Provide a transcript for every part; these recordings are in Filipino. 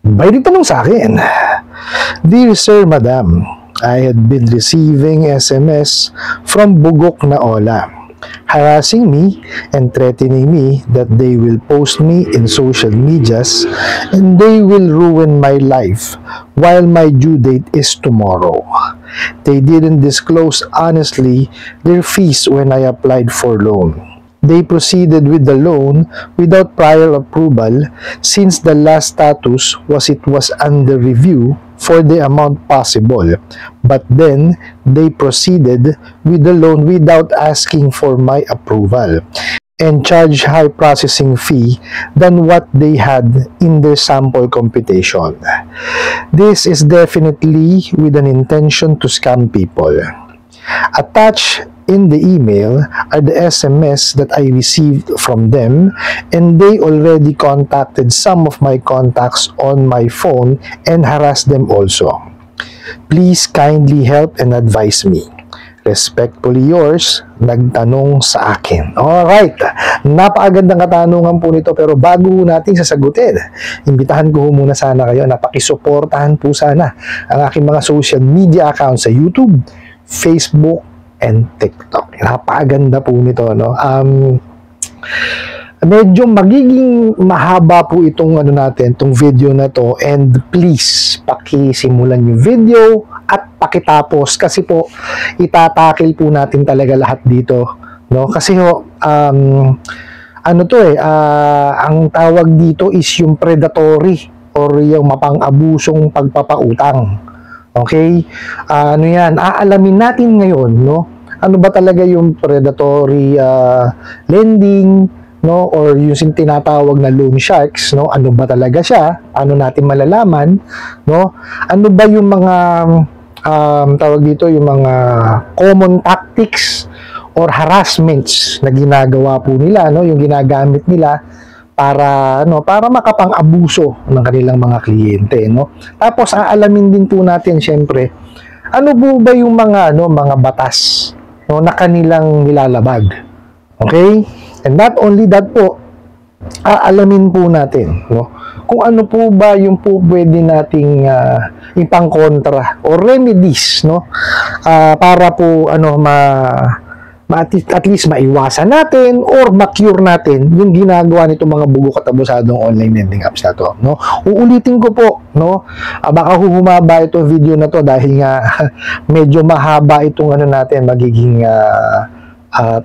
May nagtanong sa akin, "Dear Sir, Madam, I had been receiving SMS from Bugok na Ola, harassing me and threatening me that they will post me in social medias and they will ruin my life while my due date is tomorrow. They didn't disclose honestly their fees when I applied for loan. They proceeded with the loan without prior approval since the last status was it was under review for the amount possible. But then, they proceeded with the loan without asking for my approval and charged high processing fee than what they had in their sample computation. This is definitely with an intention to scam people. Attached in the email are the SMS that I received from them, and they already contacted some of my contacts on my phone and harassed them also. Please kindly help and advise me. Respectfully yours, nagtanong sa akin." Alright, napakagandang katanungan po nito, pero bago natin sasagutin, imbitahan ko muna sana kayo na pakisuportahan po sana ang aking mga social media accounts sa YouTube, Facebook, and TikTok. Napakaganda po nito, no? Medyo magiging mahaba po itong itong video na to, and please pakisimulan yung video at pakitapos kasi po itatakil po natin talaga lahat dito, no? Kasi ang tawag dito is yung predatory or yung mapang-abusong pagpapautang. Okay? Aalamin natin ngayon, no? Ano ba talaga yung predatory lending, no? Or yung tinatawag na loan sharks, no? Ano ba talaga siya? Ano natin malalaman, no? Ano ba yung mga tawag dito, yung mga common tactics or harassments na ginagawa po nila, no? Yung ginagamit nila para makapang-abuso ng kanilang mga kliyente, no? Tapos aalamin din po natin syempre ano po ba yung mga mga batas, no, na kanilang nilalabag. Okay? And not only that po, aalamin po natin, no, kung ano po ba yung po pwede nating ipangkontra or remedies, no, para po at least maiwasan natin or ma-cure natin yung ginagawa nito mga bugok at abusadong online lending apps na to, no? Uulitin ko po, no? Baka humaba itong video na to dahil nga medyo mahaba itong natin magiging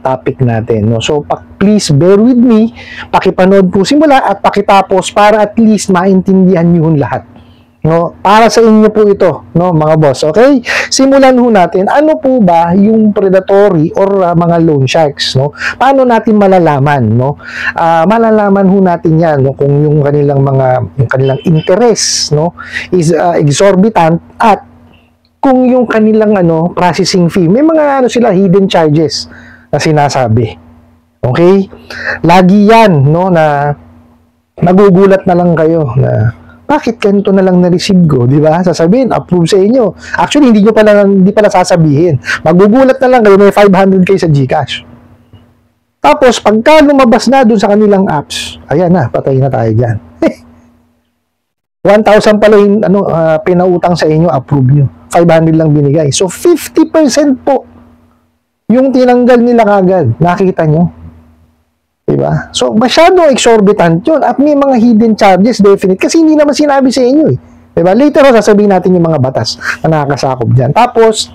topic natin, no? So please bear with me, pakipanood po simula at pakitapos para at least maintindihan niyo lahat. No, para sa inyo po ito, no, mga boss. Okay? Simulan ho natin. Ano po ba yung predatory or mga loan sharks, no? Paano natin malalaman, no? Malalaman ho natin 'yan, no, kung yung kanilang interest, no, is exorbitant, at kung yung kanilang processing fee, may mga sila hidden charges na sinasabi. Okay? Lagi 'yan, no, na nagugulat na lang kayo na bakit ganito na lang na-receive ko, di ba? Sasabihin, approve sa inyo. Actually, hindi pala sasabihin. Magugulat na lang kayo, may 500k sa GCash. Tapos, pagka lumabas na dun sa kanilang apps, ayan na, patay na tayo dyan. 1,000 pala yung pinautang sa inyo, approve nyo. 500 lang binigay. So, 50% po yung tinanggal nila kagad. Nakita nyo? Diba? So, masyadong exorbitant yun. At may mga hidden charges, definite. Kasi hindi naman sinabi sa inyo eh. Diba? Later, sasabihin natin yung mga batas na nakakasakop dyan. Tapos,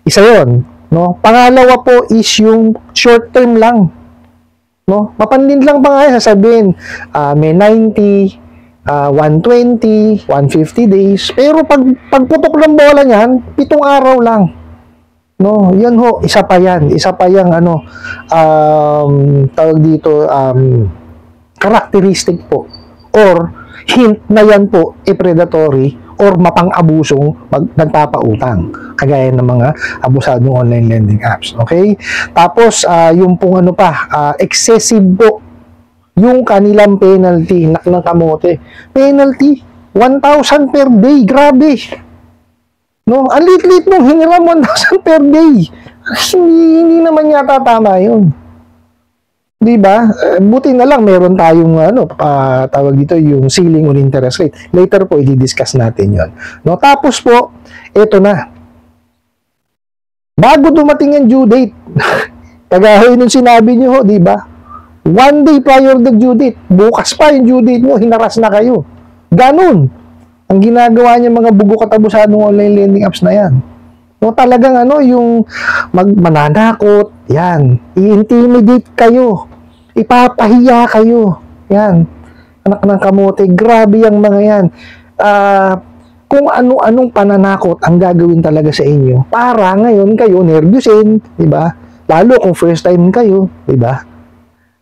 isa yun. No? Pangalawa po is yung short term lang. No? Mapandin lang pa nga sasabihin, may 90, 120, 150 days. Pero pagputok ng bola niyan, 7 araw lang. No, yan ho, isa pa yan. Isa pa yang tawag dito, characteristic po or hint na yan po predatory or mapang-abusong nagpapautang, kagaya ng mga abusadong online lending apps. Okay? Tapos, yung pong excessive po yung kanilang penalty, ng kamote. Penalty, 1,000 per day. Grabe! No, ang lit-lit nung hiniram 1,000 per day. Hindi naman yata tama yun. 'Di ba? Buti na lang meron tayong tawag dito yung ceiling on interest rate. Later po i-discuss natin 'yon. No, tapos po ito na. Bago dumating ang due date. Kagaya nung sinabi niyo ho, 'di ba? 1 day prior the due date. Bukas pa yung due date niyo, hinaras na kayo. Ganun ang ginagawa niya mga bugok at abusadong online lending apps na 'yan. No, talagang yung mananakot, yan, i-intimidate kayo, ipapahiya kayo, yan, anak ng kamote, grabe yung mga yan. Kung ano-anong pananakot ang gagawin talaga sa inyo, para ngayon kayo nervyusin, di ba? Lalo kung first time kayo, di ba?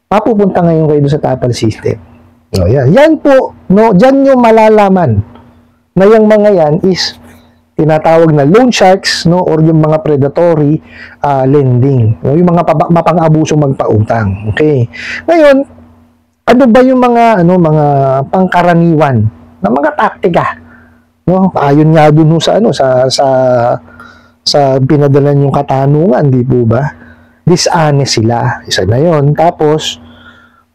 Mapupunta ngayon kayo sa tapal system. No, yan po, no, dyan nyo malalaman na yung mga yan is tinatawag na loan sharks, no, or yung mga predatory lending, no, yung mga mapang-abuso magpautang. Okay. Ngayon, ano ba yung mga mga pangkaraniwan na mga taktika, no? Ayon nga dun sa sa pinadala yung katanungan, di po ba? Dishonest sila. Isa na yon. Tapos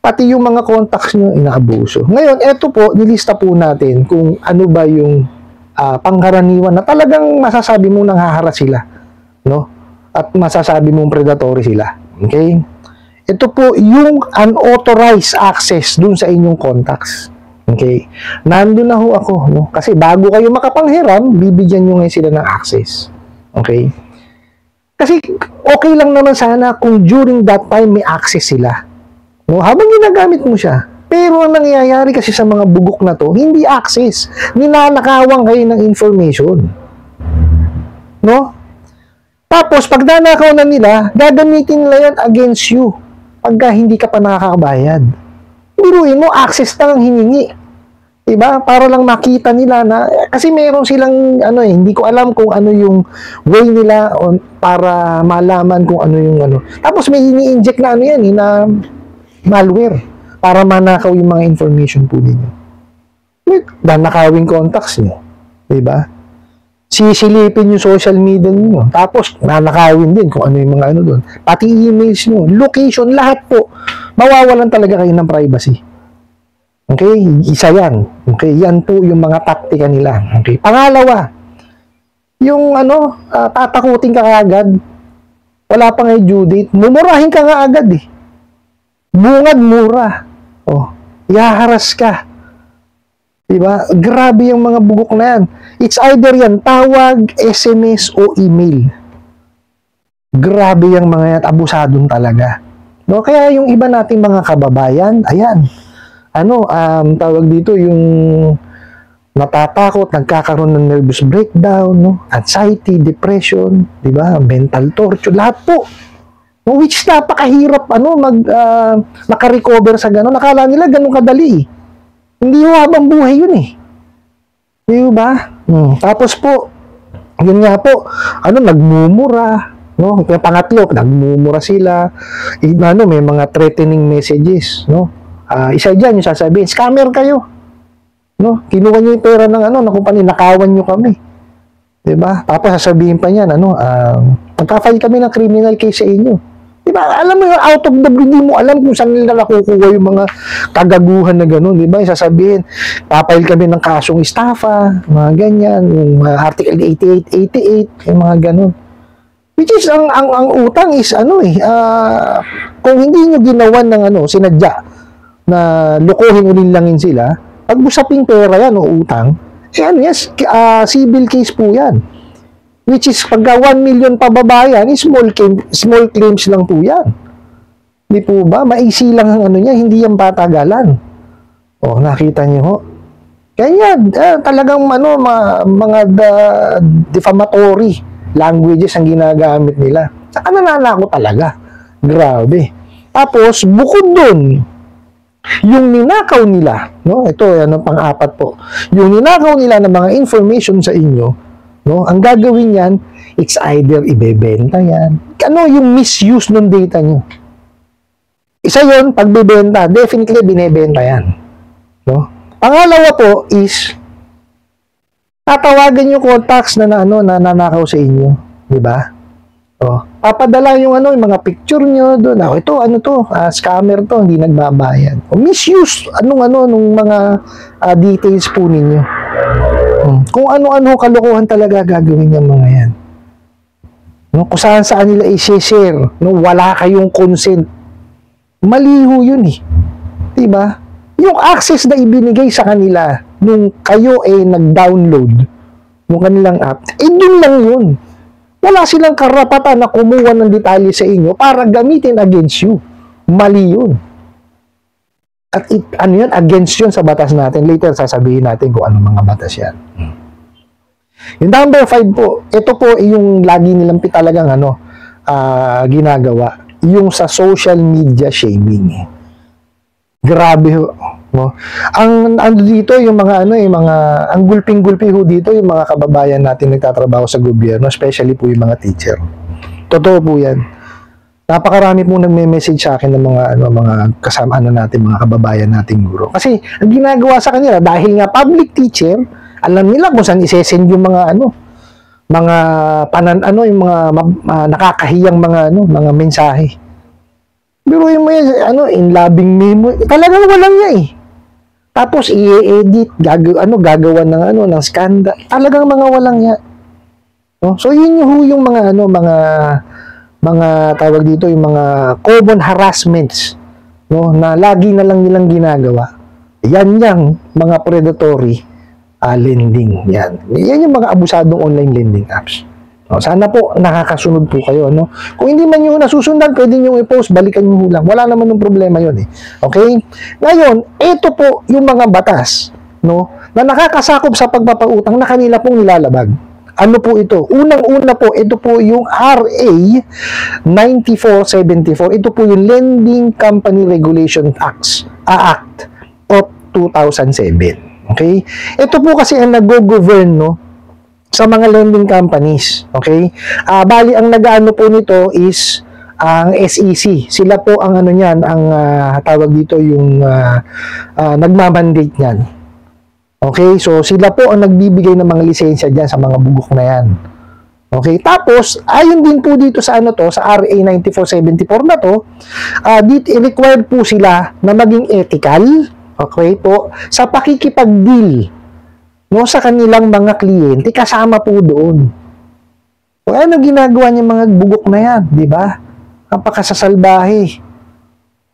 pati yung mga contacts nyo inaabuso. Ngayon, eto po, nilista po natin kung ano ba yung pangkaraniwan na talagang masasabi mo nang haharas sila, no? At masasabi mong predatory sila. Okay? Ito po yung unauthorized access dun sa inyong contacts. Okay? Nandun na ho ako, no? Kasi bago kayo makapanghiram, bibigyan nyo ngayon sila ng access. Okay? Kasi okay lang naman sana kung during that time may access sila, no? Habang ginagamit mo siya. Pero ang nangyayari kasi sa mga bugok na to, hindi access. Ninanakawang kayo ng information. No? Tapos, pag nanakaw na nila, gagamitin nila yan against you pagka hindi ka pa nakakabayad. Biruin mo, access lang ang hiningi. Diba? Para lang makita nila na, kasi meron silang, hindi ko alam kung ano yung way nila para malaman kung ano yung Tapos may ini-inject na yan, na malware, para manakaw yung mga information po ninyo. Nanakawin contacts nyo. Diba? Sisilipin yung social media nyo. Tapos, nanakawin din kung ano yung mga doon. Pati emails nyo, location, lahat po. Mawawalan talaga kayo ng privacy. Okay? Isa yan. Okay? Yan po yung mga taktika nila. Okay? Pangalawa, yung tatakutin ka agad. Wala pa nga due date. Mumurahin ka nga agad eh. Bungad mura. Oh, ihaharas ka. Diba? Grabe yung mga bugok na yan. It's either yan, tawag, SMS, o email. Grabe yung mga yan, abusadon talaga. No? Kaya yung iba nating mga kababayan, ayan, tawag dito yung natatakot, nagkakaroon ng nervous breakdown, no? Anxiety, depression, diba? Mental torture, lahat po. Which napakahirap makarecover sa gano'n. Nakala nila gano'n kadali. Hindi ho habang buhay yun eh. Di ba? Tapos po, yun nga po, nagmumura. No? Kaya pangatlo, nagmumura sila. May mga threatening messages. No? Isa dyan, yung sasabihin, scammer kayo. No? Kinuha nyo yung pera ng kumpanya, nakawan nyo kami. Di ba? Tapos sasabihin pa niyan, magka-file kami ng criminal case sa inyo. Diba? Alam mo yung out of the blue, hindi mo alam kung saan nila nakukuha yung mga kagaguhan na gano'n. Diba? Sasabihin, papail kami ng kasong estafa, mga ganyan, yung Article 88, 88, yung mga gano'n. Which is, ang utang is, kung hindi nyo ginawan ng sinadya na lukuhin ulilangin sila, pag usaping pera yan o utang, yes, civil case po yan. Which is, pagka 1 million pababa yan, small claims lang po yan. Di po ba? Maisi lang ang niya, hindi yan patagalan. O, nakita niyo ho. Kaya talagang mga defamatory languages ang ginagamit nila. Saka nananako talaga. Grabe. Tapos, bukod dun, yung ninakaw nila, no? Ito, pang-apat po. Yung ninakaw nila ng mga information sa inyo, no? Ang gagawin yan, it's either ibebenta yan. Yung misuse ng data nyo. Isa yon, pagbebenta, definitely binebenta yan. No? Pangalawa po is, tatawagan yung contacts na nanakaw sa inyo. Diba? Oh. papadala yung ano, yung mga picture nyo doon. Ito, ano to, scammer to, hindi nagbabayad. O misuse, nung mga details po ninyo. Kung ano-ano kalokohan talaga gagawin yung mga yan. No, kung saan nila i-share, no, wala kayong consent. Maliho yun eh. Diba? Yung access na ibinigay sa kanila nung kayo nag-download ng kanilang app, dun lang yun. Wala silang karapatan na kumuha ng detalye sa inyo para gamitin against you. Mali yun. At yun, against yun sa batas natin. Later, sasabihin natin kung anong mga batas yan. Yung number 5 po, ito po yung lagi nilang talagang ginagawa. Yung sa social media shaming. Grabe ho. No? Ang dito yung mga ang gulping-gulpi ho dito yung mga kababayan natin nagtatrabaho sa gobyerno, especially po yung mga teacher. Totoo po 'yan. Napakarami po nagme-message sa akin ng mga kasama natin, mga kababayan nating guro. Kasi ang ginagawa sa kanila dahil nga public teacher, alam nila kung saan i-send yung mga yung mga nakakahiyang mga mensahe. Pero yung in loving memo, talagang walang niya eh. Tapos i-edit, gagawa ng scandal. Talagang mga walang niya. No? So yun yung mga tawag dito, yung mga common harassments, no, na lagi na lang nilang ginagawa. Yan yung mga predatory lending. Yan yung mga abusadong online lending apps. No, sana po nakakasunod po kayo, no? Kung hindi man nyo nasusundan, pwede nyo i-post, balikan nyo lang. Wala naman ng problema yun eh. Okay? Ngayon, ito po yung mga batas, no, na nakakasakop sa pagpapautang na kanila pong nilalabag. Ano po ito? Unang-una po, ito po yung RA 9474. Ito po yung Lending Company Regulation Act of 2007. Okay? Ito po kasi ang nag-govern, no, sa mga lending companies. Okay? Bali, ang nag-ano po nito is ang SEC. Sila po ang ang tawag dito yung nagmamandate niyan. Okay? So, sila po ang nagbibigay ng mga lisensya diyan sa mga bugok na yan. Okay? Tapos, ayon din po dito sa sa RA 9474 na to, dito required po sila na maging ethical, okay po, sa pakikipag-deal, no, sa kanilang mga kliyente, kasama po doon. O ano ginagawa niya mga bugok na yan, di ba? Napakasasalbahe.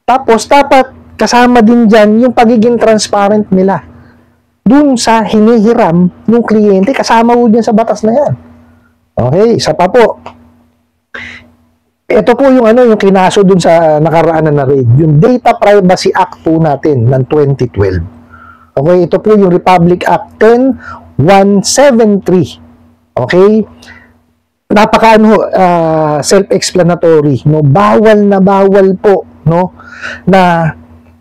Tapos, dapat kasama din dyan yung pagiging transparent nila. Doon sa hinihiram ng kliyente, kasama po dyan sa batas na yan. Okay, isa pa po. Ito po yung yung kinaso doon sa nakaraan na raid, yung Data Privacy Act po natin ng 2012. Okay, ito po yung Republic Act 10173. Okay? Self-explanatory, no? Bawal po, no, na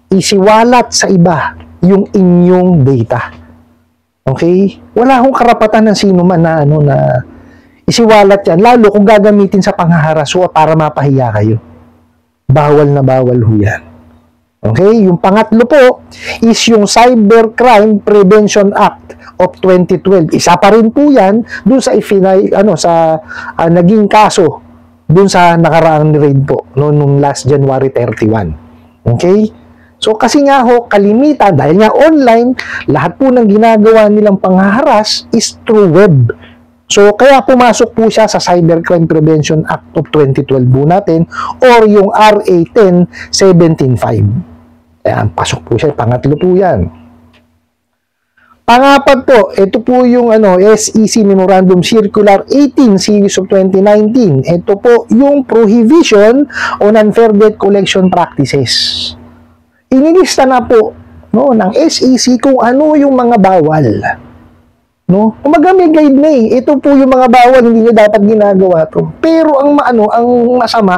isiwalat sa iba yung inyong data. Okay? Wala akong karapatan ng sino man na na isiwalat yan, lalo kung gagamitin sa panghaharas o para mapahiya kayo. Bawal ho yan. Okay, yung pangatlo po is yung Cybercrime Prevention Act of 2012. Isa pa rin po yan dun sa naging kaso dun sa nakaraang raid po nung last January 31. Okay? So kasi nga kalimitan dahil nga online, lahat po ng ginagawa nilang panghaharas is through web. So kaya pumasok po siya sa Cybercrime Prevention Act of 2012 po natin or yung RA 10175. Ayan, pasok po siya. Pangatlo po yan. Pangapat po, ito po yung SEC Memorandum Circular 18 Series of 2019. Ito po yung Prohibition on Unfair Debt Collection Practices. Inilista na po, no, ng SEC kung ano yung mga bawal. No? Umaga may guide na eh. Ito po yung mga bawal, hindi nyo dapat ginagawa to. Pero ang masama,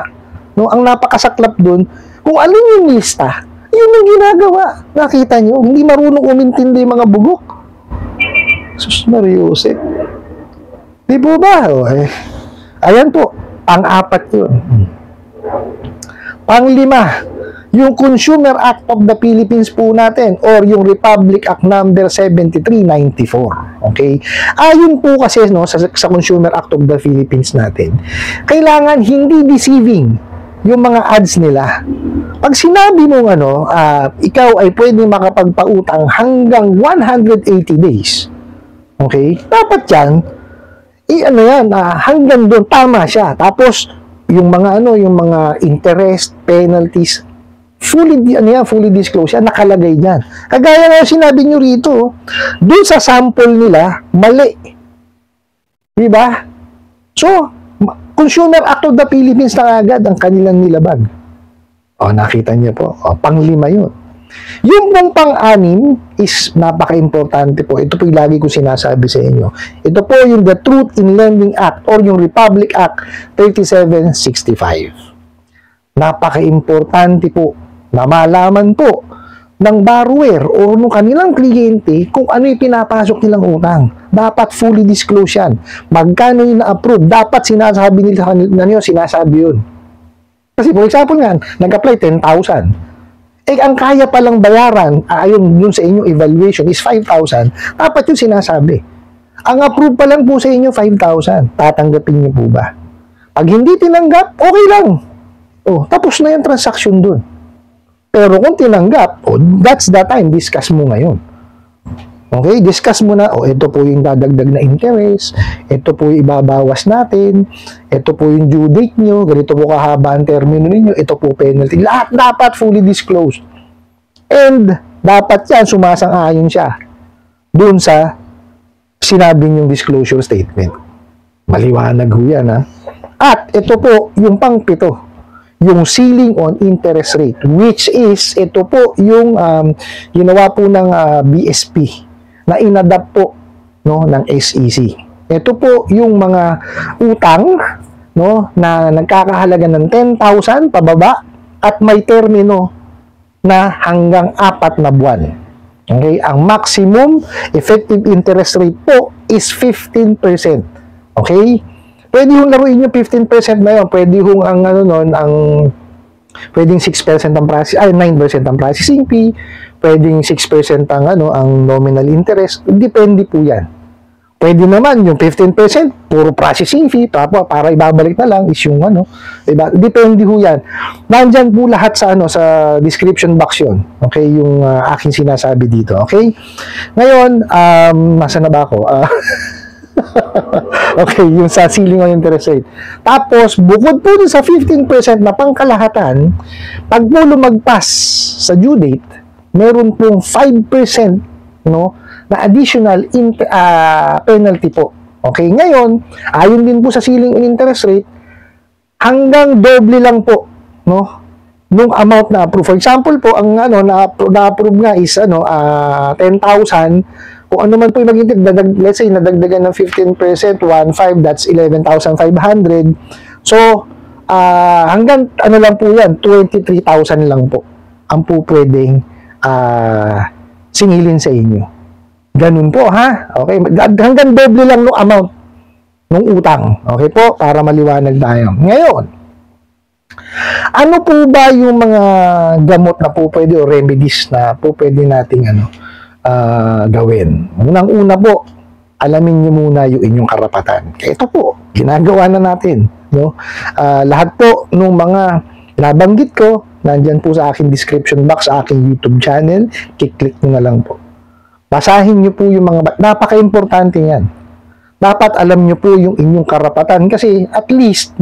no, ang napakasaklap dun, kung alin yung lista, yun ang ginagawa. Nakita nyo, hindi marunong umintindi yung mga bugok. Sus Mariusip. Di po ba? Ayan po, pang-apat yun. Pang-5, Yung Consumer Act of the Philippines po natin or yung Republic Act number 7394. Okay? Ayon po kasi no, sa Consumer Act of the Philippines natin, kailangan hindi deceiving yung mga ads nila. Pag sinabi mo ikaw ay pwedeng makapagpautang hanggang 180 days. Okay? Dapat yan, hanggang doon tama siya. Tapos yung mga interest, penalties, fully disclosed yan, nakalagay diyan. Kagaya na sinabi niyo rito, doon sa sample nila, mali. Di ba? So, Consumer Act of the Philippines na agad ang kanilang nilabag. Nakita niyo po. Pang-5 yun. Yung pang-6 is napaka-importante po. Ito po yung lagi ko sinasabi sa inyo. Ito po yung the Truth in Lending Act or yung Republic Act 3765. Napaka-importante po na malaman po ng borrower o ng kanilang kliyente kung ano yung pinapasok nilang utang. Dapat fully disclose yan. Magkano yung na-approve, dapat sinasabi nila sinasabi yun. Kasi for example nga, nag-apply 10,000. Ang kaya palang bayaran, ayon dun sa inyong evaluation is 5,000, dapat yung sinasabi. Ang approve pa lang po sa inyo, 5,000. Tatanggapin niyo po ba? Pag hindi tinanggap, okay lang. Tapos na yung transaction dun. Pero kung tinanggap, that's the time, discuss mo ngayon. Okay, discuss mo na, ito po yung dadagdag na interest, ito po yung ibabawas natin, ito po yung due date nyo, ganito po kahaba ang termino ninyo, ito po penalty. Lahat dapat fully disclosed. And dapat yan, sumasang-ayon siya doon sa sinabi yung disclosure statement. Maliwanag ho yan, ha? At ito po, yung pang-7, yung ceiling on interest rate, which is, ito po yung ginawa po ng BSP na inadapt po ng SEC. Ito po yung mga utang na nagkakahalaga ng 10,000 pababa at may termino na hanggang 4 na buwan. Okay? Ang maximum effective interest rate po is 15%. Okay? Pwede yung laruin yung 15% na yun. Pwede yung pwedeng 6% ang process, 9% ang processing fee, pwedeng 6% ang nominal interest, depende po yan. Pwede naman yung 15%, puro processing fee, tapos para ibabalik na lang is yung diba? Depende ho yan. Nandyan po lahat sa sa description box yun. Okay, yung aking sinasabi dito. Okay? Ngayon, nasa na ba ako? Okay, yung sa ceiling on interest rate. Tapos, bukod po dun sa 15% na pangkalahatan, pag po lumagpas sa due date, meron pong 5% na additional penalty po. Okay, ngayon, ayon din po sa ceiling on interest rate, hanggang doble lang po nung amount na approve. For example po, ang na-approve nga is 10,000. Kung ano man po yung maging, let's say, nadagdagan ng 15%, 1.5, that's 11,500. So, hanggang, lang po yan, 23,000 lang po ang po pwedeng singilin sa inyo. Ganun po, ha? Okay, hanggang doble lang ng amount ng utang. Okay po, para maliwanag tayo. Ngayon, ano po ba yung mga gamot na po pwede o remedies na po pwede nating gawin? Unang-una po, alamin niyo muna yung inyong karapatan. Kaya ito po, ginagawa na natin. Lahat po ng mga nabanggit ko, nandyan po sa aking description box, sa aking YouTube channel, kiklik nyo na lang po. Basahin nyo po yung mga, napaka-importante yan. Dapat alam nyo po yung inyong karapatan kasi at least,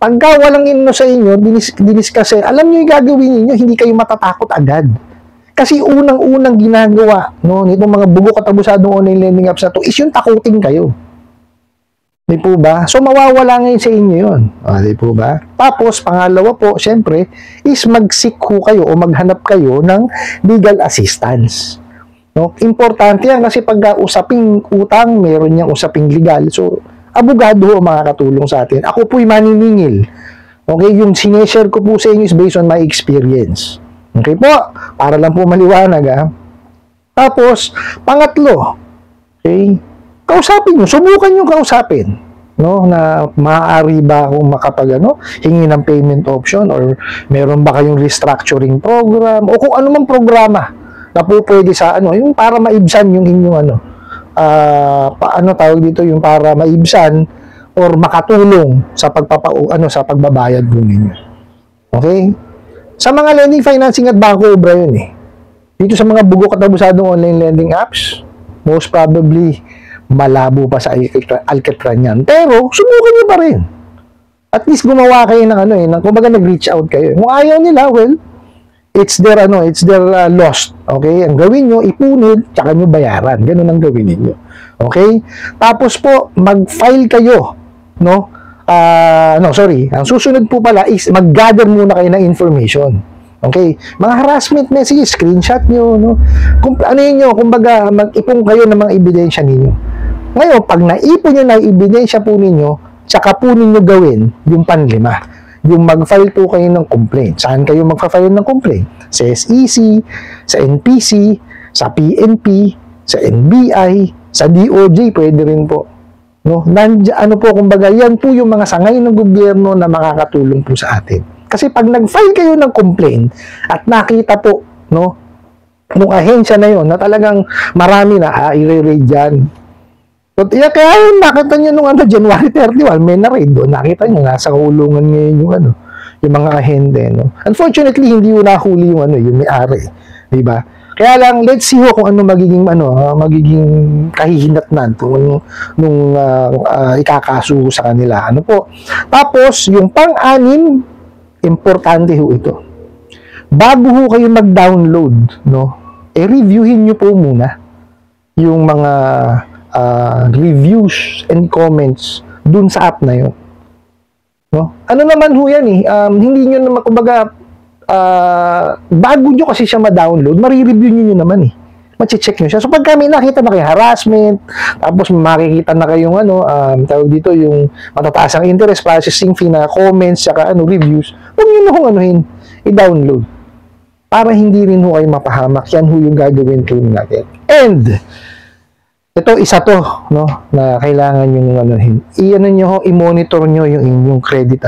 pagka walang sa inyo, diniscuss, alam nyo yung gagawin niyo, hindi kayo matatakot agad. Kasi unang-unang ginagawa nitong mga bugok at abusadong online lending apps na to is yung takutin kayo. Di po ba? So, mawawala ngayon sa inyo yun. Di po ba? Tapos, pangalawa po, syempre, is mag-seek kayo o maghanap kayo ng legal assistance. Importante yan kasi pag usaping utang, meron niyang usaping legal. So, abogado ang makakatulong sa atin. Ako po'y maniningil. Okay? Yung sineshare ko po sa inyo is based on my experience. Okay po, para lang po maliwanag, ha? Tapos, pangatlo, okay, kausapin nyo, subukan nyo kausapin no, na maaari ba akong hingi ng payment option, or meron ba kayong restructuring program o kung ano mang programa na po pwede sa yung para maibsan yung inyong tawag dito, yung para maibsan or makatulong sa sa pagbabayad po ninyo. Okay? Sa mga lending, financing at bangko, obra yun eh. Dito sa mga bugok at abusadong online lending apps, most probably malabo pa sa alkatran yan. Pero, subukan nyo pa rin. At least gumawa kayo ng kumbaga nag-reach out kayo. Kung ayaw nila, well, it's their loss. Okay? Ang gawin nyo, ipunit, tsaka nyo bayaran. Ganun ang gawin ninyo. Okay? Tapos po, mag-file kayo, no? Ang susunod po pala is mag-gather muna kayo ng information. Okay? Mga harassment messages, screenshot nyo, no? Kumbaga, mag-ipon kayo ng mga ebidensya ninyo. Ngayon, pag naipon nyo na ebidensya po ninyo, tsaka po ninyo gawin yung panlima. Yung mag-file po kayo ng complaint. Saan kayo mag-file ng complaint? Sa SEC, sa NPC, sa PNP, sa NBI, sa DOJ, pwede rin po. No? Kumbaga, yan po yung mga sangay ng gobyerno na makakatulong po sa atin. Kasi pag nag-file kayo ng complaint at nakita po, no, nung ahensya na yon na talagang marami na i-raid dyan. So, kaya nakita nyo nung January 31, may na-raid doon. Nakita nyo, nasa kulungan ngayon yung mga ahente. No? Unfortunately, hindi yung nahuli yung may-ari. Diba? Kaya lang, let's see kung ano magiging kahihinatnan nung ikakaso sa kanila. Tapos, yung pang-anim, importante ito. Bago kayo mag-download, no, reviewin nyo po muna yung mga reviews and comments dun sa app na yun. No? Ano naman yan hindi nyo naman, kumbaga, bago nyo kasi siya ma-download, marireview nyo naman mache-check nyo siya. So, pag kami nakita na kayo harassment, tapos makikita na kayong tawag dito, yung matataas ang interest, processing fee na comments, saka reviews, huwag nyo na i-download. Para hindi rin kayo mapahamak. Yan yung gagawin kayo natin. And, ito, isa to, no, na kailangan yung i-monitor nyo yung inyong credit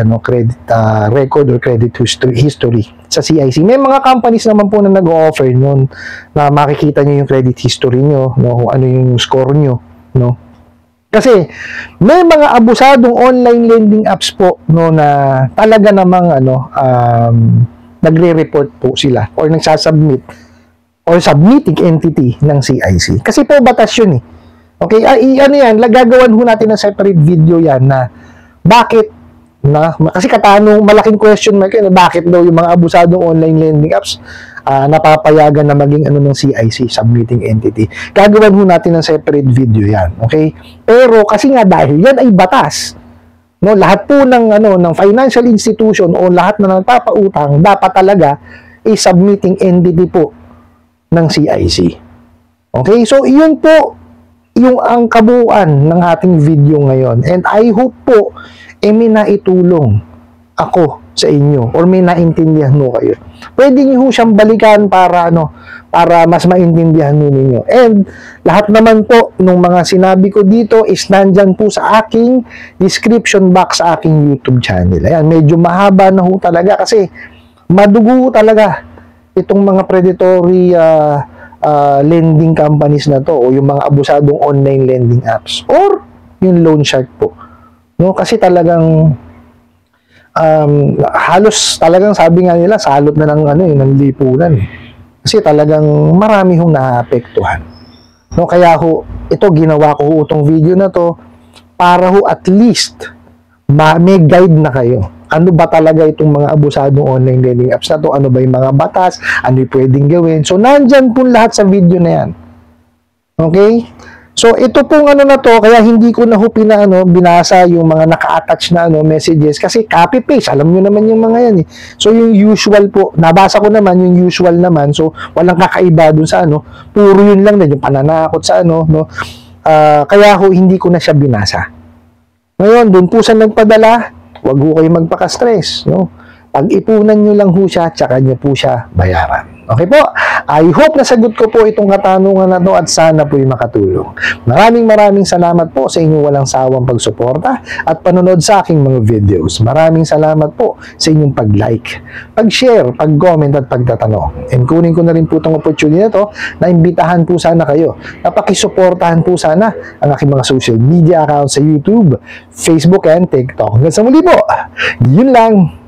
record or credit history sa CIC. May mga companies naman po na nag-o-offer nun na makikita nyo yung credit history nyo, no, kung ano yung score nyo, no. Kasi may mga abusadong online lending apps po, no, na talaga namang nagre-report po sila or nagsasubmit or submitting entity ng CIC. Kasi po batas yun Okay, gagawan natin ng separate video yan na bakit kasi malaking question mark bakit daw yung mga abusadong online lending apps napapayagan na maging ng CIC, submitting entity. Gagawan natin ng separate video yan, okay? Pero kasi nga dahil yan ay batas, no, lahat po ng financial institution o lahat na nagpapautang dapat talaga submitting entity po ng CIC. Okay? So, yun po yung ang kabuuan ng ating video ngayon. And I hope po may naitulong ako sa inyo or may naintindihan mo kayo. Pwede niyo siyang balikan para mas maintindihan ninyo. And lahat naman po ng mga sinabi ko dito is nandyan po sa aking description box sa aking YouTube channel. Ayan, medyo mahaba na talaga kasi madugo talaga itong mga predatory lending companies na to o yung mga abusadong online lending apps or yung loan shark po. No, kasi talagang halos talagang sabi nga nila salot na ng lipunan. Kasi talagang marami naapektuhan. No, kaya ito ginawa ko itong video na to para at least may guide na kayo. Ano ba talaga itong mga abusadong online lending apps na to? Ano ba yung mga batas? Ano yung pwedeng gawin? So, nandyan po lahat sa video na yan. Okay? So, ito pong na to, kaya hindi ko na binasa yung mga naka-attach na messages kasi copy-paste. Alam nyo naman yung mga yan So, yung usual po, nabasa ko naman yung usual naman. So, walang kakaiba dun sa puro yun lang din, yung pananakot sa no? Kaya hindi ko na siya binasa. Ngayon, dun po sa nagpadala, wag kayo magpaka-stress, no? Pag-ipunan nyo lang siya, tsaka nyo po siya bayaran. Okay po, I hope nasagot ko po itong katanungan na to at sana po'y makatulong. Maraming salamat po sa inyong walang sawang pagsuporta at panonood sa aking mga videos. Maraming salamat po sa inyong pag-like, pag-share, pag-comment at pagtatanong. And kunin ko na rin po itong opportunity na to na imbitahan po sana kayo na pakisuportahan po sana ang aking mga social media accounts sa YouTube, Facebook and TikTok. Hanggang sa muli po, yun lang.